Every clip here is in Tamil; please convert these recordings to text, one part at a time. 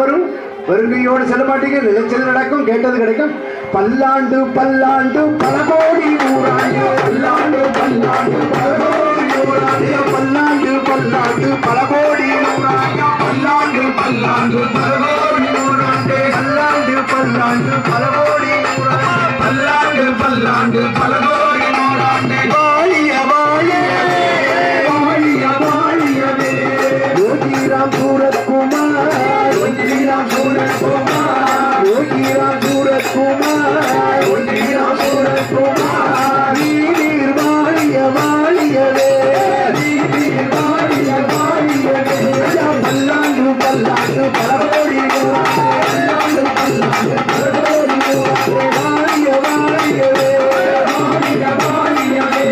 வரும். வருங்கையோடு செல்ல மாட்டீங்க, நிலைச்சல் நடக்கும், கேட்டது கிடைக்கும். பல்லாண்டு பல்லாண்டு பல கோடி நூறாண்டு, பல்லாண்டு பல்லாண்டு பல கோடி நூறாண்டு, பல்லாண்டு பல்லாண்டு பல கோடி நூறாண்டு, பல்லாண்டு பல்லாண்டு பல கோடி நூறாண்டு, பல்லாண்டு பல்லாண்டு பல கோடி நூறாண்டு, பல்லாண்டு பல்லாண்டு பல கோடி நூறாண்டு. வாழிய வாழியவே, வாழிய வாழியவே, யோகிராம் சூரத்குமார், யோகிராம் சூரத்குமார், யோகிராம் சூரத்குமார், யோகிராம் சூரத்குமார். நீர் வாழிய வாழியவே, நீர் வாழிய வாழியவே, பல்லாண்டு பல்லாண்டு பல கோடி நூறாண்டு, பல்லாண்டு பல்லாண்டு பல கோடி நூறாண்டு, வாழிய வாழியவே, வாழிய வாழியவே,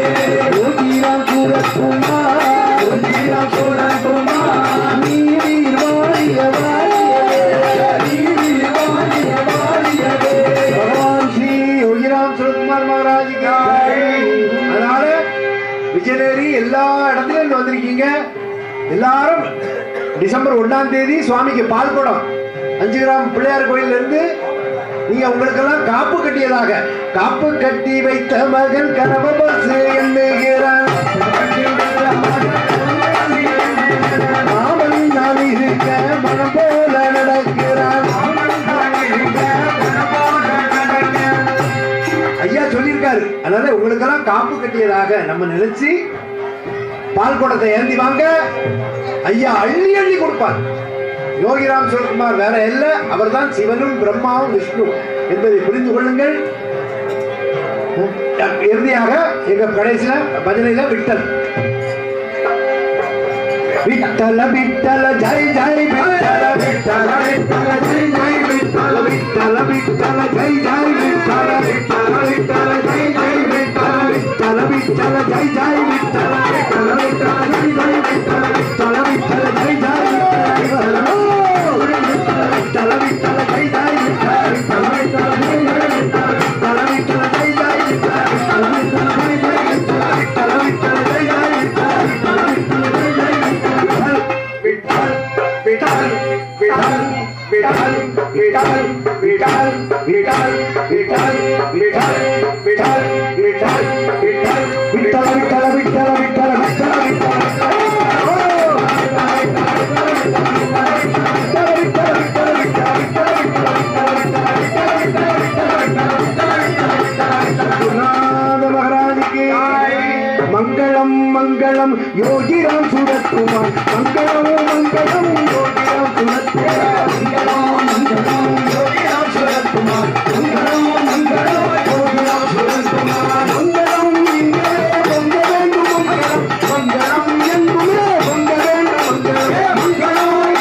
யோகிராம் சூரத்குமார், யோகிராம் சூரத்குமார். நீர் வாழிய வாழியவே, நீர் வாழிய வாழியவே. பகவான் ஸ்ரீ யோகிராம் சூரத்குமார் மகாராஜ் கி ஜெய். அதனால விஜயநேரி எல்லா இடத்துலயும் வந்திருக்கீங்க. எல்லாரும் டிசம்பர் 1ஆம் தேதி சுவாமிக்கு பால் குடம் 5 கிராம் பிள்ளையார் கோயில்ல இருந்து நீங்க உங்களுக்கெல்லாம் காப்பு கட்டியதாக, காப்பு கட்டி வைத்த மகன் கனவபஸ் எண்ணுகிறான், மாமன் நான் இருக்க மனம் போல நடக்கிறான். ஐயா சொல்லியிருக்காரு. அதனால உங்களுக்கெல்லாம் காப்பு கட்டியதாக நம்ம நினைச்சு பால் குடத்தை ஏந்தி வாங்க. ஐயா அள்ளி அள்ளி கொடுப்பார். யோகிராம் சூரத்குமார் வேற இல்ல, அவர் தான் சிவனும் பிரம்மாவும் விஷ்ணு என்பதை புரிந்து கொள்ளுங்கள். இறுதியாக எங்க கடைசியில பஜனையில விட்டல் விட்டல விட்டல ஜெய் ஜெய் விட்டல விட்டல விட்டல ஜெய் ஜெய் விட்டல விட்டல விட்டல ஜெய் ஜெய் விட்டல விட்டல விட்டல ஜெய் ஜெய் விட்டல விட்டல விட்டல ஜெய் ஜெய் விட்டல விட்டல விட்டல ஜெய் ஜெய் விட்டல விட்டல விட்டல ஜெய் ஜெய் விட்டல விட்டல விட்டல ஜெய் ஜெய் விட்டல விட்டல விட்டல ஜெய் ஜெய் விட்டல விட்டல விட்டல ஜெய் ஜெய் விட்டல விட்டல விட்டல ஜெய் ஜெய் விட்டல விட்டல விட்டல ஜெய் ஜெய் விட்டல விட்டல விட்டல ஜெய் ஜெய் விட்டல் விட்டல் விட்டல் விட்டல் விட்டல் விட்டல் விட்டல் விட்டல் விட்டல் விட்டல் விட்டல் விட்டல் விட்டல் விட்டல விட்டல விட்டல விட்டல मंगलम मंगलम योगिराम सूरत्कुमार, मंगलम मंगलम योगिराम सूरत्कुमार, मंगलम मंगलम योगिराम सूरत्कुमार, मंगलम मंगलम योगिराम सूरत्कुमार. मंगलम इंगे मंगलेंदु मंगलम, मंगलम एंदुमे मंगलेंदु मंगलम, मंगलम इंगे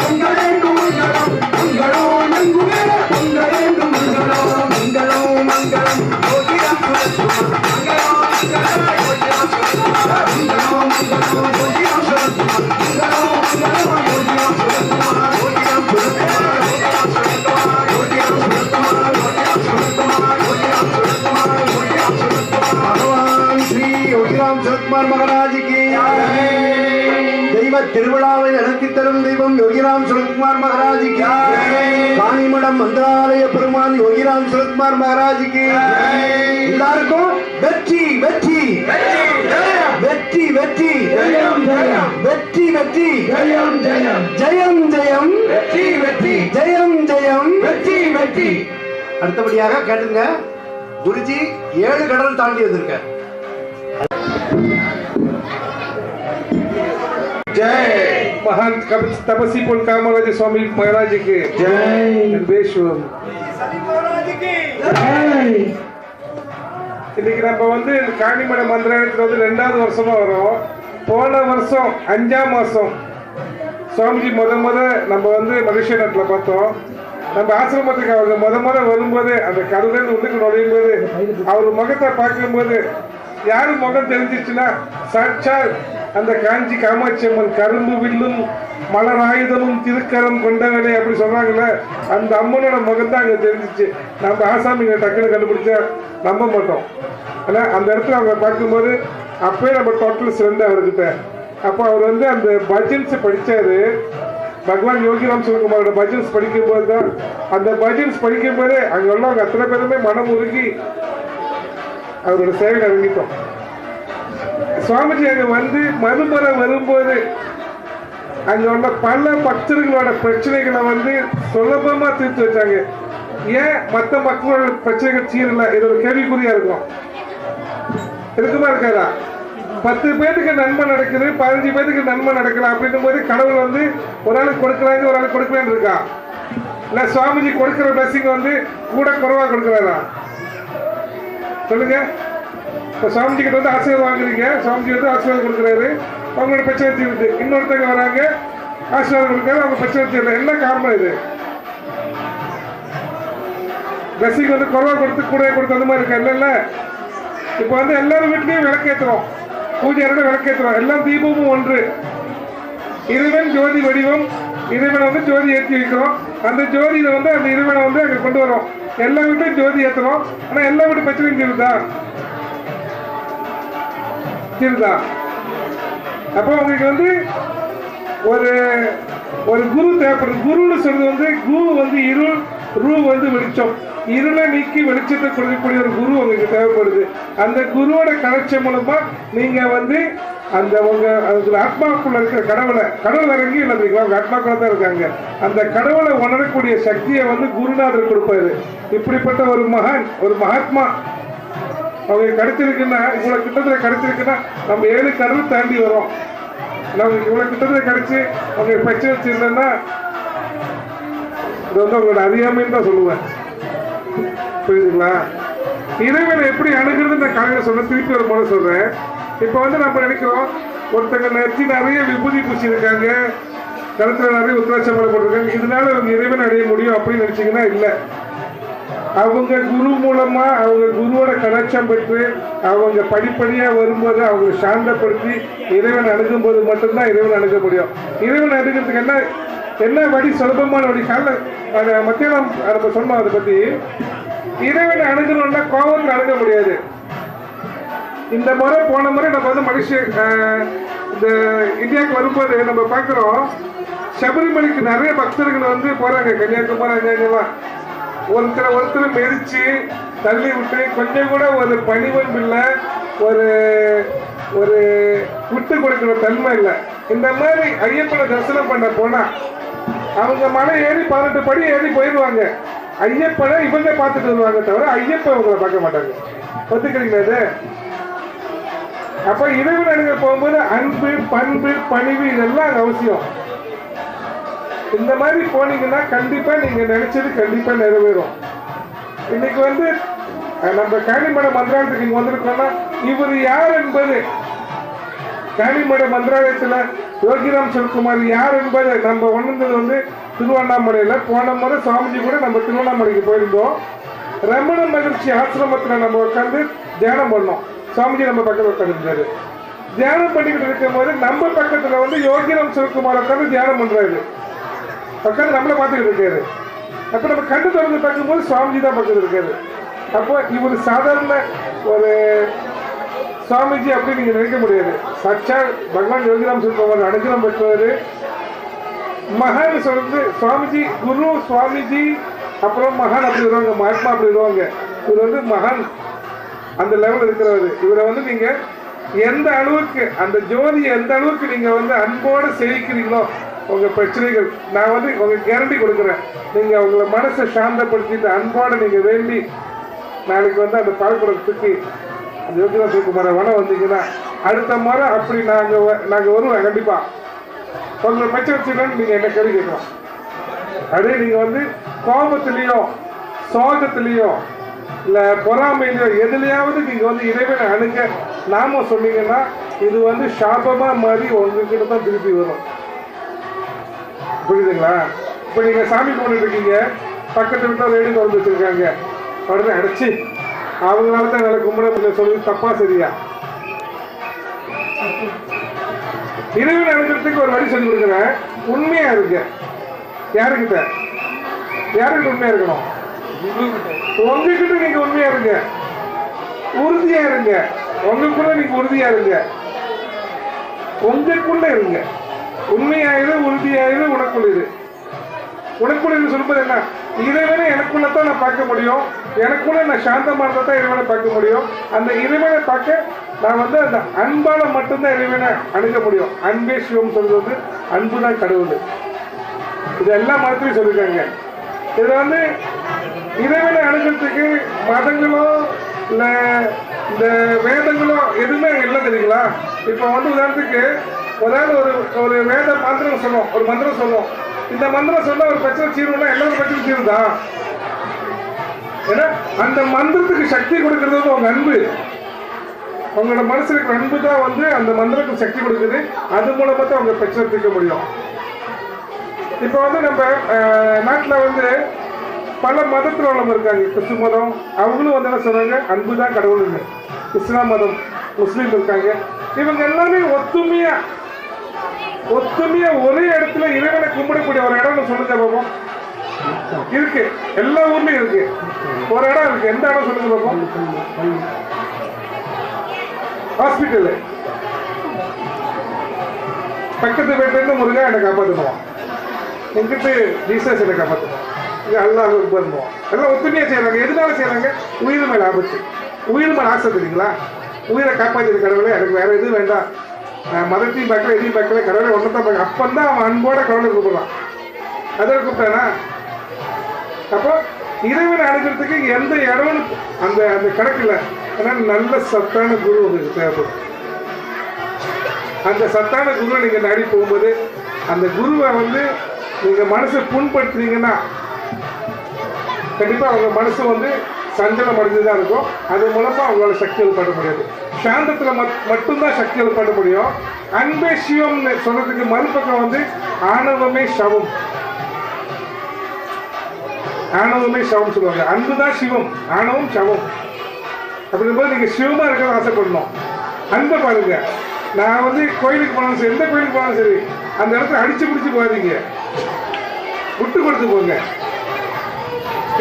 मंगलेंदु मंगलम, मंगलम एंदुमे मंगलेंदु मंगलम. मंगलम मंगलम योगिराम सूरत्कुमार, मंगलम भगवान श्री योगिराम सूरत्कुमार महाराज की தெய்வ திருவிழாவை நடத்தி தரும் தெய்வம் யோகிராம் சூரத்குமார் மகாராஜ் கி காணிமடம் மந்திராலய பெருமான் யோகிராம் சூரத்குமார் மகாராஜ் கி. எல்லாருக்கும் வெற்றி வெற்றி வெற்றி வெற்றி வெற்றி வெற்றி ஜெயம் ஜெயம் ஜெயம் ஜெயம் வெற்றி வெற்றி ஜெயம் ஜெயம் வெற்றி வெற்றி. அடுத்தபடியாக கேட்டுங்க, குருஜி 7 கடல் தாண்டி வந்திருக்க. जय महान तपस्वी पुल कामराज स्वामी महाराज के जय, विश्वम இன்னைக்கு நம்ம வந்து காணிமட மந்திராலயத்தில் வந்து 2வது வருஷமா வரோம். போன வருஷம் 5ஆம் மாசம் சுவாமிஜி முத நம்ம வந்து மலேசியா நாட்டில் பார்த்தோம். நம்ம ஆசிரமத்துக்கு அவங்க முத வரும்போது அந்த கடலேருந்து உள்ளுக்கு நுழையும் போது அவர் முகத்தை பார்க்கும்போது யாரு முகம் தெரிஞ்சிச்சுன்னா சாட்சால் அந்த காஞ்சி காமாட்சி அம்மன் கரும்பு வில்லும் மலர் ஆயுதமும் திருக்கரம் கொண்டவனே அப்படி சொல்றாங்கல்ல, அந்த அம்மனோட முகம் தான் அங்கே தெரிஞ்சிச்சு. நம்ம ஆசாமிங்க டக்குன்னு கண்டுபிடிச்சா நம்ப மாட்டோம். ஆனால் அந்த இடத்துல அவங்க பார்க்கும்போது அப்பயே நம்ம டோட்டல் சிறந்த அவர்கிட்ட. அப்போ அவர் வந்து அந்த பஜன்ஸை படித்தாரு. பகவான் யோகிராம் சிவகுமாரோட பஜன்ஸ் படிக்கும்போது தான் அந்த பஜன்ஸ் படிக்கும்போதே அங்கே உள்ளவங்க அத்தனை பேருமே மனம் உருகி அவரோட சேவையில் இறங்கிட்டோம். சுவாமிஜி அங்கே வந்து மறுமுறை வரும்போது அங்கே உள்ள பல பக்தர்களோட பிரச்சனைகளை வந்து சுலபமாக தீர்த்து வச்சாங்க. ஏன் மற்ற மக்களோட பிரச்சனைகள் தீரல? இது ஒரு கேள்விக்குறியா இருக்கும். இருக்குமா இருக்காதா? 10 பேருக்கு நன்மை நடக்குது, 15 பேருக்கு நன்மை நடக்கலாம் அப்படின்னும் போது கடவுள் வந்து ஒரு ஆளுக்கு கொடுக்குறாங்க, ஒரு ஆளுக்கு கொடுக்கலன்னு இருக்கா? இல்லை சுவாமிஜி கொடுக்குற பிளஸிங் வந்து கூட குறைவா கொடுக்குறாரா? சொல்லுங்க. இப்போ சுவாமிஜி கிட்ட வந்து ஆசீர்வாதம் வாங்குறீங்க, சுவாமிஜி வந்து ஆசீர்வாதம் கொடுக்குறாரு, அவங்களோட பிரச்சனை தீருது. இன்னொருத்தங்க வராங்க, ஆசீர்வாதம் கொடுக்குறாரு, அவங்க பிரச்சனை தீரல. என்ன காரணம் இது? பிளஸிங் வந்து குறைவா கொடுத்து கூட கொடுத்து அந்த மாதிரி இருக்கா? இல்லைல்ல. இப்போ வந்து எல்லாரும் வீட்லையும் விளக்கேற்றுறோம், பூஜை அறையில விளக்கேற்றுறோம், எல்லாம் தீபமும் ஒன்று. இறைவன் ஜோதி வடிவம், இறைவனை வந்து ஜோதி ஏற்றி வைக்கிறோம். அந்த ஜோதியில வந்து அந்த இறைவனை வந்து அங்கே கொண்டு வரோம். எல்லா வீட்லையும் ஜோதி ஏற்றுறோம். ஆனால் எல்லா வீட்டு பிரச்சனையும் தீருதா? தீருதா? அப்போ உங்களுக்கு வந்து ஒரு ஒரு குரு தேவைப்படுது. குருன்னு சொல்றது வந்து குரு வந்து இருள், ரூ வந்து வெளிச்சம். இருளை நீக்கி வெளிச்சத்தை கொடுக்கக்கூடிய ஒரு குரு உங்களுக்கு தேவைப்படுது. அந்த குருவோட கனெக்ஷன் மூலமா நீங்க வந்து அந்த உங்க ஆத்மாக்குள்ள இருக்கிற கடவுள் இறங்கி இல்லைங்களா, அவங்க ஆத்மாக்குள்ள தான் இருக்காங்க. அந்த கடவுளை உணரக்கூடிய சக்தியை வந்து குருநாதர் கொடுப்பாரு. இப்படிப்பட்ட ஒரு மகான், ஒரு மகாத்மா அவங்க கிடைச்சிருக்குன்னா, இவ்வளவு கிட்டத்துல கிடைச்சிருக்குன்னா நம்ம 7 கடவுள் தாண்டி வரோம். நமக்கு இவ்வளவு கிட்டத்துல கிடைச்சி அவங்க பிரச்சனை வச்சிருந்தேன்னா இது வந்து அவங்களோட அறியாமைன்னு தான் சொல்லுவேன். புரியுதுங்களா? இறைவனை எப்படி அணுகிறது நான் காலையில் சொன்ன, திருப்பி ஒரு முறை சொல்றேன். இப்போ வந்து நம்ம நினைக்கிறோம் ஒருத்தங்க நெற்றி நிறைய விபூதி பூசி இருக்காங்க, கழுத்துல நிறைய உத்திராட்சம் போட்டிருக்காங்க, இதனால அவங்க இறைவன் அடைய முடியும் அப்படின்னு நினைச்சீங்கன்னா இல்லை. அவங்க குரு மூலமா அவங்க குருவோட கனெக்ஷன் பெற்று அவங்க படிப்படியா வரும்போது அவங்க சாந்தப்படுத்தி இறைவன் அணுகும் போது மட்டும்தான் இறைவன் அணுக முடியும். இறைவன் அணுகிறதுக்கு என்ன வழி? சுலபமான வழி. காலைல மத்தியானம் நம்ம சொன்னோம் அதை பத்தி. இறைவனை அணுகணும்னா கோபத்தில் அணுக முடியாது. இந்த முறை போன முறை நம்ம வந்து இந்த இந்தியாவுக்கு வரும்போது நம்ம பார்க்கிறோம், சபரிமலைக்கு நிறைய பக்தர்கள் வந்து போறாங்க, கன்னியாகுமரி அங்கெல்லாம். ஒருத்தர் மெரிச்சு தள்ளி விட்டு கொஞ்சம் கூட ஒரு பணிவன்பு இல்லை, ஒரு ஒரு விட்டு கொடுக்கிற தன்மை இல்லை. இந்த மாதிரி ஐயப்பனை தரிசனம் பண்ண போனா அவங்க மலை ஏறி 18 படி ஏறி போயிடுவாங்க. ஐயப்பனை இவங்க பார்த்துட்டு வருவாங்க தவிர ஐயப்பன் இவங்களை பார்க்க மாட்டாங்க. ஒத்துக்கிறீங்களா இது? அப்ப இறைவன் அணுக போகும்போது அன்பு, பண்பு, பணிவு இதெல்லாம் அங்க அவசியம். இந்த மாதிரி போனீங்கன்னா கண்டிப்பா நீங்க நினைச்சது கண்டிப்பா நிறைவேறும். இன்னைக்கு வந்து நம்ம காணிமட மந்திராலயத்துக்கு இங்க வந்திருக்கோம்னா இவர் யார் என்பது, காணிமட மந்திராலயத்துல யோகிராம் சிவகுமார் யார் என்பது நம்ம உணர்ந்தது வந்து திருவண்ணாமலையில. போன முறை சுவாமிஜி கூட நம்ம திருவண்ணாமலைக்கு போயிருந்தோம். ரமண மகிழ்ச்சி ஆசிரமத்துல நம்ம உட்காந்து தியானம் பண்ணோம். சுவாமிஜி நம்ம பக்கத்தில் உட்காந்துருந்தாரு. தியானம் பண்ணிக்கிட்டு இருக்கும் போது நம்ம பக்கத்துல வந்து யோகிராம் சிவகுமார் உட்காந்து தியானம் பண்றாரு, உட்காந்து நம்மளை பார்த்துக்கிட்டு இருக்காரு. அப்ப நம்ம கண்டு திறந்து பார்க்கும்போது சுவாமிஜி தான் பக்கத்தில் இருக்காரு. அப்போ இவர் சாதாரண ஒரு சுவாமிஜி அப்படின்னு நீங்க நினைக்க முடியாது. சச்சா பகவான் யோகிராம் சிவகுமார் அனுகிரகம் பெற்றவர். மகான் சொல்றது சுவாமிஜி, குரு சுவாமிஜி, அப்புறம் மகான் அப்படி வருவாங்க, மகாத்மா அப்படி வருவாங்க. இவர் வந்து மகான் அந்த லெவலில் இருக்கிறவர். இவரை வந்து நீங்க எந்த அளவுக்கு அந்த ஜோதி எந்த அளவுக்கு நீங்க வந்து அன்போடு சேவிக்கிறீங்களோ உங்க பிரச்சனைகள் நான் வந்து உங்களுக்கு கேரண்டி கொடுக்குறேன். நீங்க உங்களை மனசை சாந்தப்படுத்திட்டு அன்போடு நீங்க வேண்டி நாளைக்கு வந்து அந்த பால்குடத்துக்கு அந்த யோகிராம் சிவகுமார வனம் வந்தீங்கன்னா அடுத்த முறை அப்படி நாங்க வருவோம். கண்டிப்பா உங்களை பிரச்சனை நீங்க என்ன கேள்வி கேட்கலாம். அதே நீங்க வந்து கோபத்திலையோ சோகத்திலையோ இல்ல பொறாமையிலையோ எதுலையாவது நீங்க வந்து இறைவனை அணுக நாம சொன்னீங்கன்னா இது வந்து சாபமா மாறி உங்ககிட்ட தான் திருப்பி வரும். புரியுதுங்களா? இப்ப நீங்க சாமி கும்பிட்டு இருக்கீங்க, பக்கத்து விட்டு ரேடியோ திறந்து வச்சிருக்காங்க, உடனே அடைச்சி அவங்களால தான் வேலை கும்பிட சொல்லி தப்பா சரியா? இறைவன் அணுகிறதுக்கு ஒரு வழி சொல்லி கொடுக்குறேன். உண்மையா இருக்க. யாருக்கிட்ட உண்மையா இருக்கணும்? உங்ககிட்ட நீங்க உண்மையா இருங்க, உறுதியா இருங்க. உங்களுக்குள்ள நீங்க உறுதியா இருங்க, உங்களுக்குள்ள இருங்க. உண்மையாயிரு, உறுதியாயிரு, உனக்குள் இரு. உனக்குள்ள இரு சொல்லும்போது என்ன, இறைவனை எனக்குள்ளதான் நான் பார்க்க முடியும், எனக்குள்ள நான் சாந்தமானதை தான் இறைவனை பார்க்க முடியும். அந்த இறைவனை பார்க்க நான் வந்து அந்த அன்பால மட்டும்தான் இறைவனை அணுக முடியும். அன்பே சிவம் சொல்றது வந்து அன்புதான் கடவுள். இது எல்லா மதத்திலையும் சொல்லிருக்காங்க. இது வந்து இறைவனை அணுகிறதுக்கு மதங்களோ இல்ல இந்த வேதங்களோ எதுவுமே இல்லை தெரியுங்களா? இப்ப வந்து உதாரணத்துக்கு ஒரு வேத மந்திரம் சொல்லுவோம், ஒரு மந்திரம் சொல்லுவோம். இந்த மந்திரம் சொன்னா ஒரு பிரச்சனை தீரும்னா எல்லாரும் பிரச்சனை தீருதா? ஏன்னா அந்த மந்திரத்துக்கு சக்தி கொடுக்கறது வந்து உங்க அன்பு. உங்களோட மனசுல இருக்கிற அன்பு தான் வந்து அந்த மந்திரத்துக்கு சக்தி கொடுக்குது. அது மூலமா தான் உங்க பிரச்சனை தீர்க்க முடியும். இப்ப வந்து நம்ம நாட்டில் வந்து பல மதத்தில் உள்ளவங்க இருக்காங்க. கிறிஸ்து மதம் அவங்களும் வந்து என்ன சொல்றாங்க, அன்பு தான் கடவுள்னு. இஸ்லாம் மதம், முஸ்லீம் இருக்காங்க. இவங்க எல்லாமே ஒத்துமையா ஒரே இடத்துல இறைவனை கும்பிடக்கூடிய ஒரு இடம் சொல்லுங்க பாப்போம். இருக்கு, எல்லா ஊர்லயும் இருக்கு. ஒரு இடம் இருக்கு. எந்த இடம் சொல்லுங்க பாப்போம்? ஹாஸ்பிட்டல் பக்கத்து வீட்டுல இருந்து முருகா என்னை காப்பாற்றுவோம், எங்கிட்ட ஜீசஸ் என்னை காப்பாற்றுவோம், இங்க அல்லாஹ் பண்ணுவோம். எல்லாம் ஒத்துமையா செய்யறாங்க. எதனால செய்யறாங்க? உயிர் மேல ஆபத்து, உயிர் மேல ஆசை தெரியுங்களா? உயிரை காப்பாற்றிய கடவுளே, எனக்கு வேற எதுவும் வேண்டாம், மதத்தையும் பார்க்கல எதையும் பார்க்கல, கடவுளை ஒன்றதான் பார்க்க. அப்பந்தான் அவன் அன்போட கடவுளை கூப்பிடலாம். அதை கூப்பிட்டானா? அப்போ இறைவனை அணுகிறதுக்கு எந்த இடம்னு அந்த அந்த கணக்கில் நல்ல சத்தான குரு உங்களுக்கு தேவைப்படும். அந்த சத்தான குருவை நீங்க நாடி போகும்போது அந்த குருவை வந்து நீங்க மனசை புண்படுத்துறீங்கன்னா கண்டிப்பா அவங்க மனசு வந்து சஞ்சலம் அடைஞ்சுதான் இருக்கும். அது மூலமா அவங்களால சக்தி எழுப்பாட்ட முடியாது. சாந்தத்துல மட்டும்தான் சக்தி எழுப்பாட்ட முடியும். அன்பே சிவம் சொல்றதுக்கு மறுபக்கம் வந்து ஆணவமே சவம், ஆணவமே சவம் சொல்லுவாங்க. அன்புதான் சிவம், ஆணவம் சவம். அப்படிங்கும்போது நீங்க சிவமா இருக்கிறத ஆசைப்படணும். அன்பை பாருங்க. நான் வந்து கோயிலுக்கு போனாலும் சரி, எந்த கோயிலுக்கு போனாலும் சரி, அந்த இடத்துல அடிச்சு பிடிச்சு போகாதீங்க, விட்டு கொடுத்து போங்க.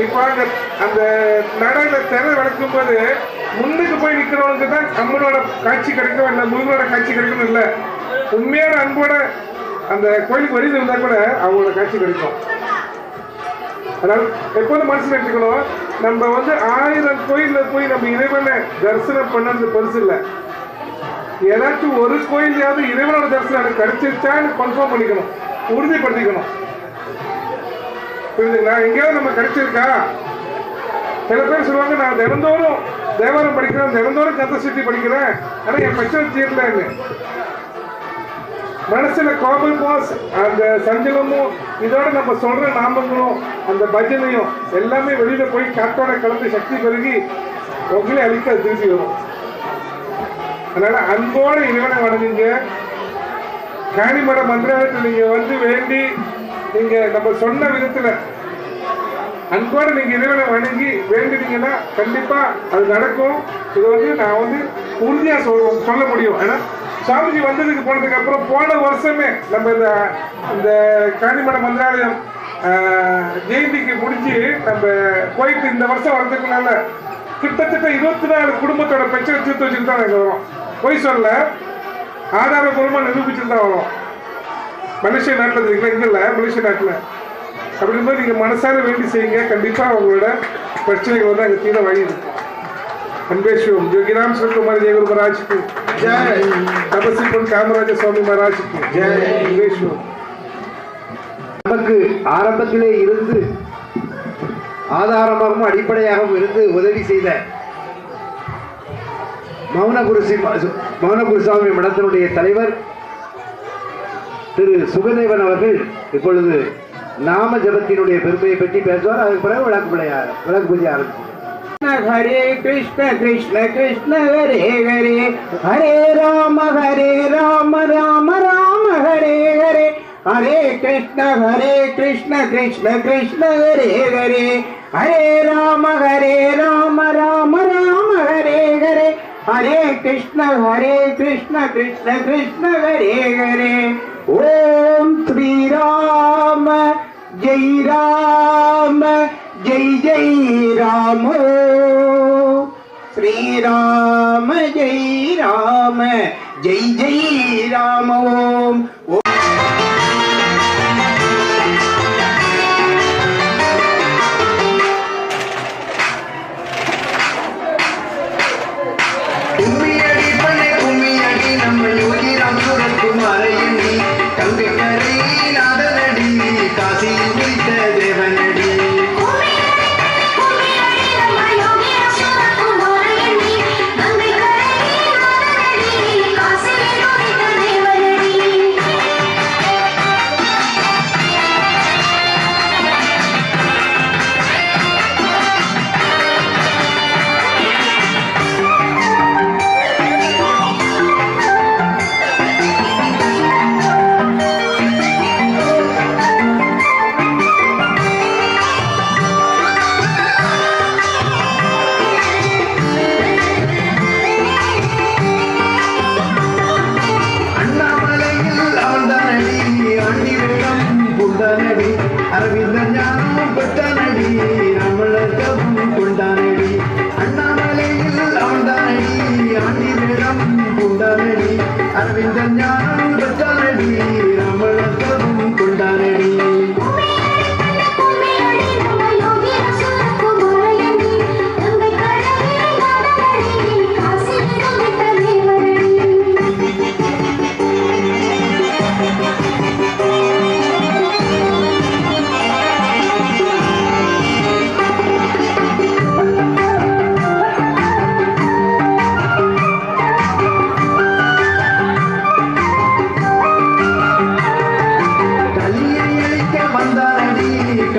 இப்ப அந்த நடையில திரை விளக்கும் போது முன்னுக்கு போய் நிக்கிறவனுக்கு தான் அம்மனோட காட்சி கிடைக்கும், இல்ல முருகனோட காட்சி கிடைக்கும். இல்ல உண்மையான அன்போட அந்த கோயிலுக்கு வெளியில் இருந்தா கூட அவங்களோட காட்சி கிடைக்கும். அதனால எப்போதும் மனசுல எடுத்துக்கணும், நம்ம வந்து 1000 கோயில்ல போய் நம்ம இறைவனை தரிசனம் பண்ணது பெருசு இல்லை. ஏதாச்சும் ஒரு கோயிலையாவது இறைவனோட தரிசனம் எனக்கு கிடைச்சிருச்சான்னு கன்ஃபார்ம் பண்ணிக்கணும், உறுதிப்படுத்திக்கணும். புரியுதுங்களா? எங்கேயாவது நம்ம கிடைச்சிருக்கா? சில பேர் சொல்லுவாங்க, நான் தினந்தோறும் தேவாரம் படிக்கிறேன், தினந்தோறும் கந்தசக்தி படிக்கிறேன், ஆனா என் பிரச்சனை தீரலன்னு. மனசுல கோபமும் அந்த சஞ்சலமும் இதோட நம்ம சொல்ற நாமங்களும் அந்த பஜனையும் எல்லாமே வெளியில போய் காத்தோட கலந்து சக்தி பெருகி உங்களே அழிக்க திரும்பி வரும். அதனால அன்போட இறைவனை வணங்குங்க. காணிமட மந்திரத்தில் நீங்க வந்து வேண்டி நீங்க நம்ம சொன்ன விதத்துல அன்போட நீங்க இறைவனை வணங்கி வேண்டினீங்கன்னா கண்டிப்பா அது நடக்கும். இது வந்து நான் வந்து உறுதியா சொல்ல முடியும். ஏன்னா சாமிஜி வந்ததுக்கு போனதுக்கு அப்புறம் போன வருஷமே நம்ம இந்த காணிமட மந்திராலயம் ஜெயந்திக்கு முடிச்சு நம்ம போயிட்டு இந்த வருஷம் வர்றதுக்குனால கிட்டத்தட்ட 24 குடும்பத்தோட பிரச்சனை தீர்த்து வச்சுட்டு தான் நாங்கள் வரோம். போய் சொல்ல ஆதாரபூர்வமாக நிரூபிச்சுட்டு தான் வரோம். மலேசியா நாட்டில் இருக்கீங்களா? இங்கே இல்லை, மலேசியா நாட்டில். அப்படிங்கும்போது நீங்கள் மனசார வேண்டி செய்யுங்க. கண்டிப்பாக அவங்களோட பிரச்சனைகள் வந்து அங்கே தீர வழி இருக்கு. அன்பேஸ்வரம் ஜோகிராம் குமார் ஜெயகுரு மகாராஜுக்கு ஜெய், தபசி பொன் காமராஜ சுவாமி மகாராஜுக்கு ஜெய். அன்பேஸ்வரம் நமக்கு ஆரம்பத்திலே இருந்து ஆதாரமாகவும் அடிப்படையாகவும் இருந்து உதவி செய்த மௌனகுருசாமி மடத்தினுடைய தலைவர் திரு சுகதேவன் அவர்கள் இப்பொழுது நாம ஜபத்தினுடைய பெருமையை பற்றி பேசுவார். அதுக்கு பிறகு விளக்கு பூஜை ஆரம்பிச்சு. हरे कृष्ण कृष्ण कृष्ण हरे हरे, हरे राम राम राम हरे हरे, हरे कृष्ण कृष्ण कृष्ण हरे हरे, हरे राम राम राम हरे हरे, हरे कृष्ण कृष्ण कृष्ण हरे हरे. ओम श्री राम जय राम, श्री राम जय राम, जय राम. ओम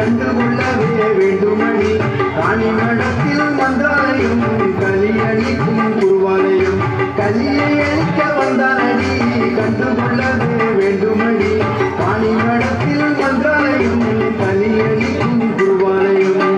கண்டுகொள்ளவே வேண்டுமணி காணிமடத்தில் மன்றாலயம் கலியளிக்கும் குருவாலயம் கலியை அளிக்க Vandhanadi கண்டுகொள்ளவே வேண்டுமணி காணிமடத்தில் மன்றாலயம் கலியளிக்கும் குருவாலயம்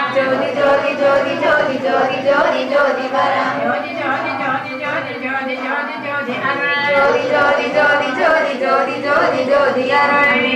Jodi, Jodi, Jodi, Jodi, Jodi, Jodi, Jodi, Jodi, Jodi,